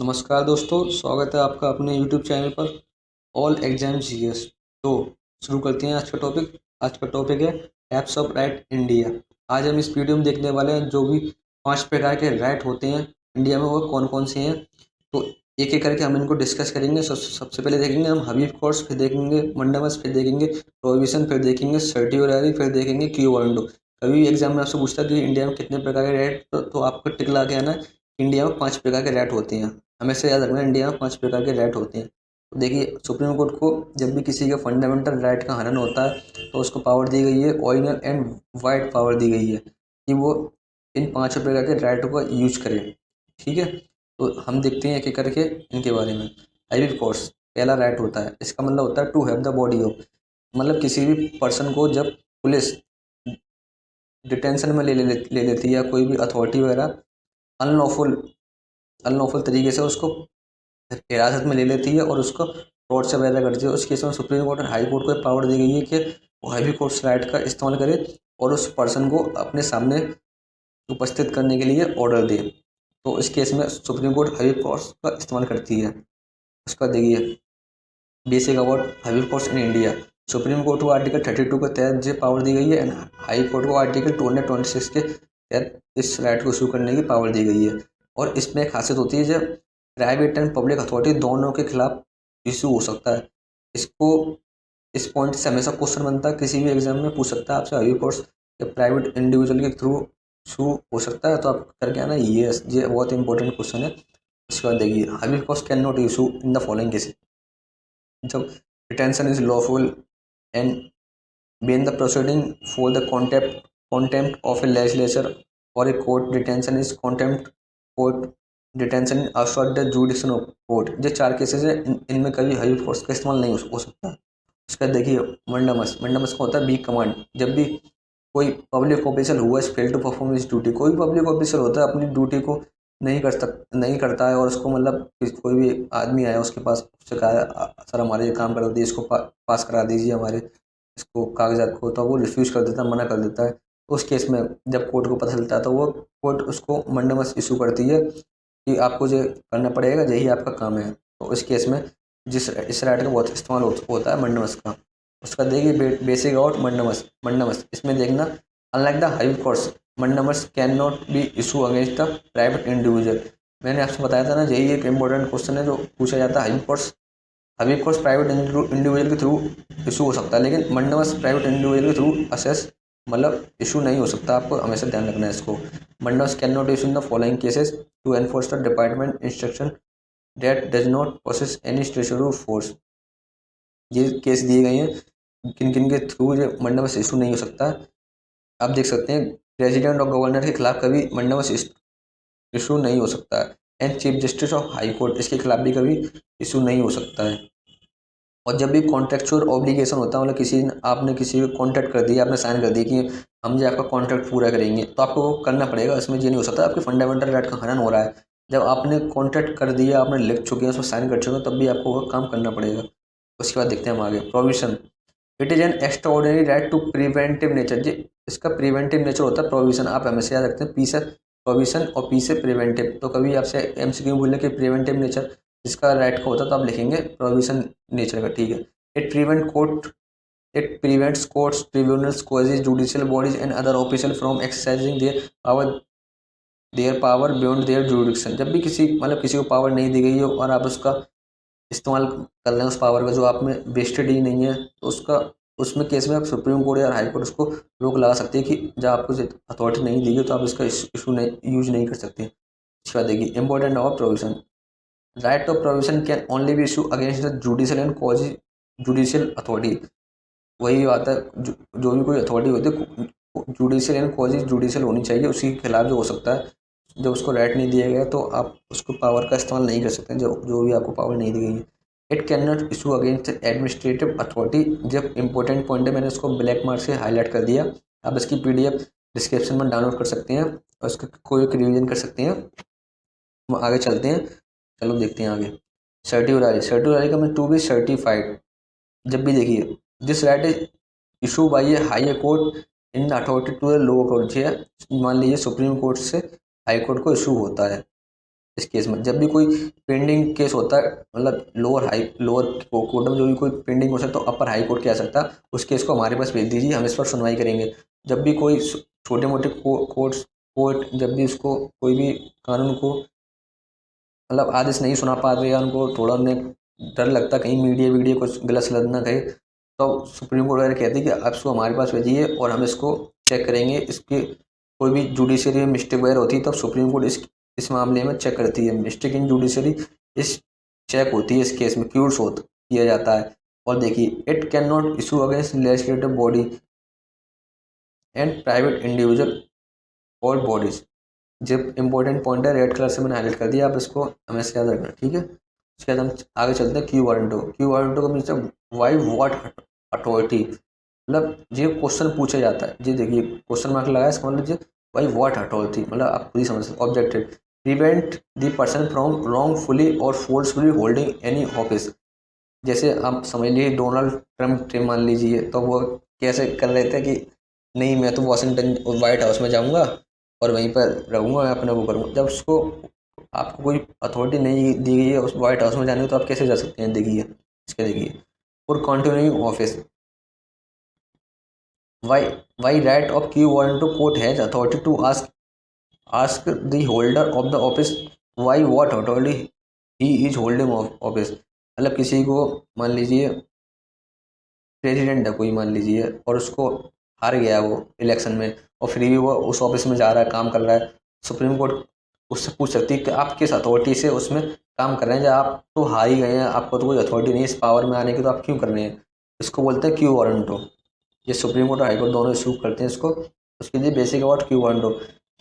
नमस्कार दोस्तों, स्वागत है आपका अपने यूट्यूब चैनल पर ऑल एग्जाम जीएस। तो शुरू करते हैं आज का टॉपिक। आज का टॉपिक है टाइप्स ऑफ राइट इंडिया। आज हम इस वीडियो में देखने वाले हैं जो भी 5 प्रकार के राइट होते हैं इंडिया में, वो कौन कौन से हैं। तो एक एक करके हम इनको डिस्कस करेंगे। सबसे पहले देखेंगे हम हबीब कोर्स, फिर देखेंगे मंडमस, फिर देखेंगे प्रोविजन, फिर देखेंगे सर्टियोररी, फिर देखेंगे क्यू वारंटो। कभी भी एग्जाम में आपसे पूछता है कि इंडिया में कितने प्रकार के राइट, तो आपको टिक ला के आना है। इंडिया में 5 प्रकार के राइट होते हैं। हमेशा याद रखना, इंडिया में 5 प्रकार के राइट होते हैं। तो देखिए, सुप्रीम कोर्ट को जब भी किसी के फंडामेंटल राइट का हनन होता है तो उसको पावर दी गई है, ओरिजिनल एंड वाइड पावर दी गई है कि वो इन 5 प्रकार के राइटों का यूज करे। ठीक है, तो हम देखते हैं एक एक करके इनके बारे में। हाईवे फोर्स पहला राइट होता है, इसका मतलब होता है to have the body of. मतलब किसी भी पर्सन को जब पुलिस डिटेंशन में ले लेती है या कोई भी अथॉरिटी वगैरह अनलॉफुल अनलॉफुल तरीके से उसको हिरासत में ले लेती है और उसको टॉर्चर वगैरह करती है, उस केस में सुप्रीम कोर्ट और हाई कोर्ट को पावर दी गई है कि वो हैवी फोर्स राइट का इस्तेमाल करे और उस पर्सन को अपने सामने उपस्थित करने के लिए ऑर्डर दे। तो इस केस में सुप्रीम कोर्ट हैवी फोर्स का इस्तेमाल करती है। उसका देखिए basic about heavy force in India. Supreme court को आर्टिकल 32 के तहत ये पावर दी गई है एंड हाई कोर्ट को आर्टिकल 226 के तहत इस राइट को इशू करने की पावर दी गई है। और इसमें एक खासियत होती है, जब प्राइवेट एंड पब्लिक अथॉरिटी दोनों के खिलाफ इशू हो सकता है। इसको इस पॉइंट से हमेशा क्वेश्चन बनता है, किसी भी एग्जाम में पूछ सकता है आपसे हैवी फोर्स या प्राइवेट इंडिविजुअल के थ्रू इशू हो सकता है, तो आप करके आना ये बहुत इंपॉर्टेंट क्वेश्चन है। उसके बाद देखिए heavy force can not issue in the following cases. जब detention is lawful and when the proceeding for the contempt of a legislature or a court, detention is contempt court, detention outside the jurisdiction of court। ये 4 cases हैं, इनमें कभी high force का इस्तेमाल नहीं हो सकता। उसका देखिए मंडमस का होता है वीक कमांड। जब भी कोई पब्लिक ऑफिसर हुआ is fail to perform his duty, कोई भी पब्लिक ऑफिसर होता है अपनी ड्यूटी को नहीं करता है और उसको मतलब कोई भी आदमी आया उसके पास, उससे कहा सर हमारे ये काम करा दीजिए, इसको पास करा दीजिए हमारे इसको कागजात को, तो वो रिफ्यूज़ कर देता है, मना कर देता है। तो उस केस में जब कोर्ट को पता चलता है तो वो कोर्ट उसको मंडमस इशू करती है कि आपको जो करना पड़ेगा, यही आपका काम है। तो इस केस में इस राइट का बहुत इस्तेमाल होता है मंडमस का। उसका देखिए बेसिक आउट मंडमस इसमें देखना, unlike the high courts mandamus can not be issue against the private individual. मैंने आपसे बताया था ना, यही एक इंपॉर्टेंट क्वेश्चन है जो पूछा जाता है। हाई कोर्ट्स प्राइवेट इंडिविजुअल के थ्रू इशू हो सकता है, लेकिन मंडमस प्राइवेट इंडिविजुअल के थ्रू असेस मतलब इशू नहीं हो सकता। आपको हमेशा ध्यान रखना है इसको। Mandamus can not issue in the following cases to enforce the department instruction that does not possess any statutory force. ये केस दिए गए हैं किन किन के थ्रू ये मंडमस इशू नहीं हो सकता। आप देख सकते हैं प्रेसिडेंट और गवर्नर के खिलाफ कभी मंडमस इशू नहीं हो सकता है and chief justice of high court इसके खिलाफ भी कभी इशू नहीं हो सकता है। और जब भी कॉन्ट्रेक्चुअल ऑब्लिगेशन होता है, मतलब आपने किसी को कॉन्ट्रैक्ट कर दिया, आपने साइन कर दिया कि हम जो आपका कॉन्ट्रैक्ट पूरा करेंगे, तो आपको वो करना पड़ेगा। इसमें ये नहीं हो सकता आपके फंडामेंटल राइट का हनन हो रहा है। जब आपने कॉन्ट्रैक्ट कर दिया, आपने लिख चुके हैं, उसमें साइन कर चुके हैं, तब भी आपको वो काम करना पड़ेगा। उसके बाद देखते हैं हम आगे provision. It is an extraordinary right to preventive nature. जी इसका प्रिवेंटिव नेचर होता है प्रोविजन। आप हमेशा याद रखते हैं, पी से प्रोविजन और पी से प्रिवेंटिव। तो कभी आपसे एमसीक्यू बोले कि प्रिवेंटिव नेचर इसका राइट का होता है, तो आप लिखेंगे प्रोविजन नेचर का। ठीक है, it prevents courts, tribunals, quasi judicial bodies and other official from exercising their power beyond their jurisdiction. जब भी किसी को पावर नहीं दी गई हो और आप उसका इस्तेमाल कर रहे हैं उस पावर का जो आप में वेस्टेड ही नहीं है, तो उसमें केस में आप सुप्रीम कोर्ट या हाई कोर्ट उसको रोक लगा सकते हैं कि जब आपको अथॉरिटी नहीं दी गई तो आप इसका इशू नहीं यूज नहीं कर सकते। इसके बाद देखिए important of provision. Right of provision can only be issue against the judicial and quasi judicial authority. वही बात है, जो भी कोई अथॉरिटी होती है जुडिशियल एंड क्वाजी जुडिशियल होनी चाहिए, उसी के खिलाफ जो हो सकता है। जब उसको राइट नहीं दिया गया तो आप उसको पावर का इस्तेमाल नहीं कर सकते, जो भी आपको पावर नहीं दी गई है। It can not issue against administrative authority. जब इंपॉर्टेंट पॉइंट है, मैंने उसको ब्लैक मार्क से हाईलाइट कर दिया। आप इसकी पीडीएफ डिस्क्रिप्शन में डाउनलोड कर सकते हैं और उसका कोई रिवीजन कर सकते हैं। हम आगे चलते हैं, चलो देखते हैं आगे। सर्टिफाइड का मैं टू बी सर्टिफाइड। जब भी देखिए this right is issue by a high court in the authority to the lower court. मान लीजिए सुप्रीम कोर्ट से हाई कोर्ट को इशू होता है, इस केस में जब भी कोई पेंडिंग केस होता है, मतलब लोअर कोर्ट में जो भी कोई पेंडिंग हो सकता है तो अपर हाई कोर्ट क्या सकता है, उस केस को हमारे पास भेज दीजिए, हम इस पर सुनवाई करेंगे। जब भी कोई छोटे मोटे कोर्ट जब भी उसको कोई भी कानून को मतलब आदेश नहीं सुना पा रहे या उनको थोड़ा उन्हें डर लगता कहीं मीडिया वीडियो कुछ गलत सलत ना कहे, तो सुप्रीम कोर्ट वगैरह कहती है कि आप इसको हमारे पास भेजिए और हम इसको चेक करेंगे। इसके कोई भी जुडिशरी में मिस्टेक वगैरह होती है तब सुप्रीम कोर्ट इस मामले में चेक करती है। मिस्टेक इन जुडिशरी इस चेक होती है, इस केस में क्यूर्स किया जाता है। और देखिए, it can not issue against legislative body and private individual और बॉडीज। जब इंपॉर्टेंट पॉइंट है, रेड कलर से मैंने हाईलाइट कर दिया, आप इसको हमेशा याद रखना, ठीक है। उसके बाद हम आगे चलते हैं क्यू वारंटो। क्यू वारंटो का मीन्स वाई व्हाट अथॉरिटी, मतलब ये क्वेश्चन पूछा जाता है, जी देखिए क्वेश्चन मार्क लगाया, इसका मतलब जी वाई व्हाट अथॉरिटी, मतलब आप खुद ही समझ सकते। Objected, prevent the person from wrongfully और फोर्सफुली होल्डिंग एनी ऑफिस। जैसे आप समझ लीजिए डोनाल्ड ट्रम्प मान लीजिए, तो वो कैसे कर रहे थे कि नहीं मैं तो वाशिंगटन व्हाइट हाउस में जाऊंगा और वहीं पर रहूंगा, मैं अपना वो करूँगा। जब उसको आपको कोई अथॉरिटी नहीं दी गई है उस व्हाइट हाउस में जाने की, तो आप कैसे जा सकते हैं, देखिए इसके देखिए। और continuing office, why right of quo warranto to court has authority to ask the holder of the office why what authority he is holding office. मतलब किसी को मान लीजिए प्रेसिडेंट है कोई मान लीजिए और उसको हार गया वो इलेक्शन में, और फिर भी वो उस ऑफिस में जा रहा है, काम कर रहा है। सुप्रीम कोर्ट उससे पूछ सकती है कि आप किस अथॉरिटी से उसमें काम कर रहे हैं, जब आप तो हार ही गए हैं, आपको तो कोई अथॉरिटी नहीं है इस पावर में आने की, तो आप क्यों कर रहे हैं। इसको बोलते हैं क्यू वारंटो। ये सुप्रीम कोर्ट और हाई कोर्ट दोनों इशू करते हैं इसको। उसके लिए basic about quo warranto.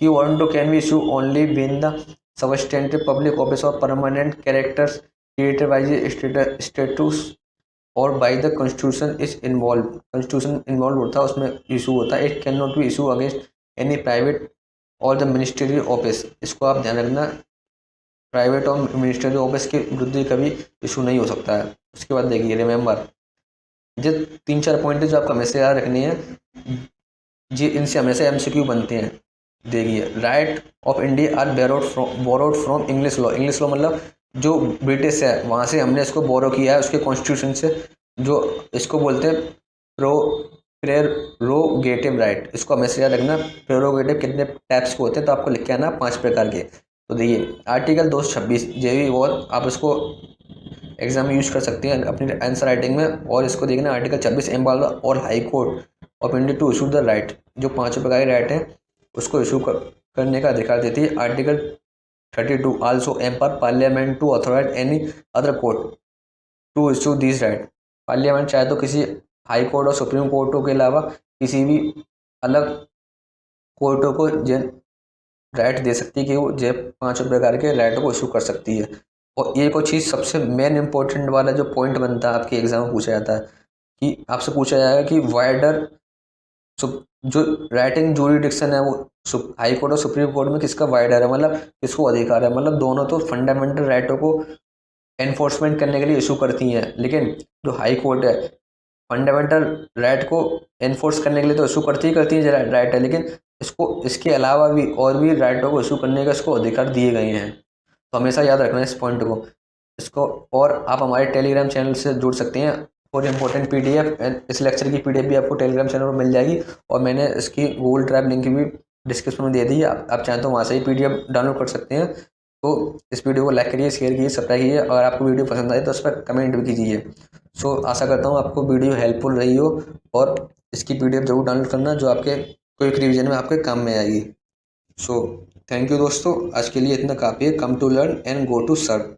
Quo warranto can be issue only when the substantive public office और permanent characters created by the status और by the constitution is involve. Constitution involve होता है, उसमें इशू होता है। It can not be issue against any private और the ministerial office. इसको आप ध्यान रखना, प्राइवेट और मिनिस्ट्रियल ऑफिस के विरुद्ध कभी इशू नहीं हो सकता है। उसके बाद देखिए, रिमेंबर जो 3-4 पॉइंट जो आपको हमेशा याद रखनी है, जी इनसे हमेशा एमसीक्यू बनते हैं। देखिए, right of India are borrowed from English law. English law मतलब जो ब्रिटिश है वहाँ से हमने इसको बोरो किया है, उसके कॉन्स्टिट्यूशन से। जो इसको बोलते हैं प्रेरोगेटिव राइट। इसको हमेशा याद रखना। प्रेरोगेटिव कितने टाइप्स के होते हैं, तो आपको लिख के आना 5 प्रकार के। तो देखिए, आर्टिकल 226 जे भी, और आप इसको एग्जाम में यूज कर सकते हैं अपनी आंसर राइटिंग में। और इसको देखना, आर्टिकल 26 एम्पावर और high court of India to issue the right. जो 5 प्रकार के राइट हैं उसको इशू करने का अधिकार देती है। Article 32 also empower parliament to authorize any other court to issue this right. Parliament चाहे तो किसी हाई कोर्ट और सुप्रीम कोर्टों के अलावा किसी भी अलग कोर्टों को राइट दे सकती है कि वो जो 5 प्रकार के राइटों को इशू कर सकती है। और एक और चीज़, सबसे मेन इंपॉर्टेंट वाला जो पॉइंट बनता है आपके एग्जाम में पूछा जाता है कि आपसे पूछा जाएगा कि वाइडर जो राइटिंग जूरिडिक्शन है वो हाई कोर्ट और सुप्रीम कोर्ट में किसका वाइडर है, मतलब किसको अधिकार है। मतलब दोनों तो फंडामेंटल राइटों को एनफोर्समेंट करने के लिए इशू करती हैं, लेकिन जो हाई कोर्ट है फंडामेंटल राइट को एनफोर्स करने के लिए तो इशू करती है राइट है, लेकिन इसको इसके अलावा भी और भी राइटों को इशू करने का इसको अधिकार दिए गए हैं। तो हमेशा याद रखना इस पॉइंट को इसको। और आप हमारे टेलीग्राम चैनल से जुड़ सकते हैं और इम्पोर्टेंट पीडीएफ, इस लेक्चर की पीडीएफ भी आपको टेलीग्राम चैनल पर मिल जाएगी। और मैंने इसकी गूगल ड्राइव लिंक भी डिस्क्रिप्शन में दे दी है, आप चाहें तो वहाँ से ही पीडीएफ डाउनलोड कर सकते हैं। तो इस वीडियो को लाइक करिए, शेयर कीजिए, सब्सक्राइब कीजिए। अगर आपको वीडियो पसंद आए तो उस पर कमेंट भी कीजिए। सो आशा करता हूँ आपको वीडियो हेल्पफुल रही हो और इसकी पीडीएफ जरूर डाउनलोड करना, जो आपके क्विक रिवीजन में आपके काम में आएगी। सो थैंक यू दोस्तों, आज के लिए इतना काफ़ी है। Come to learn and go to serve.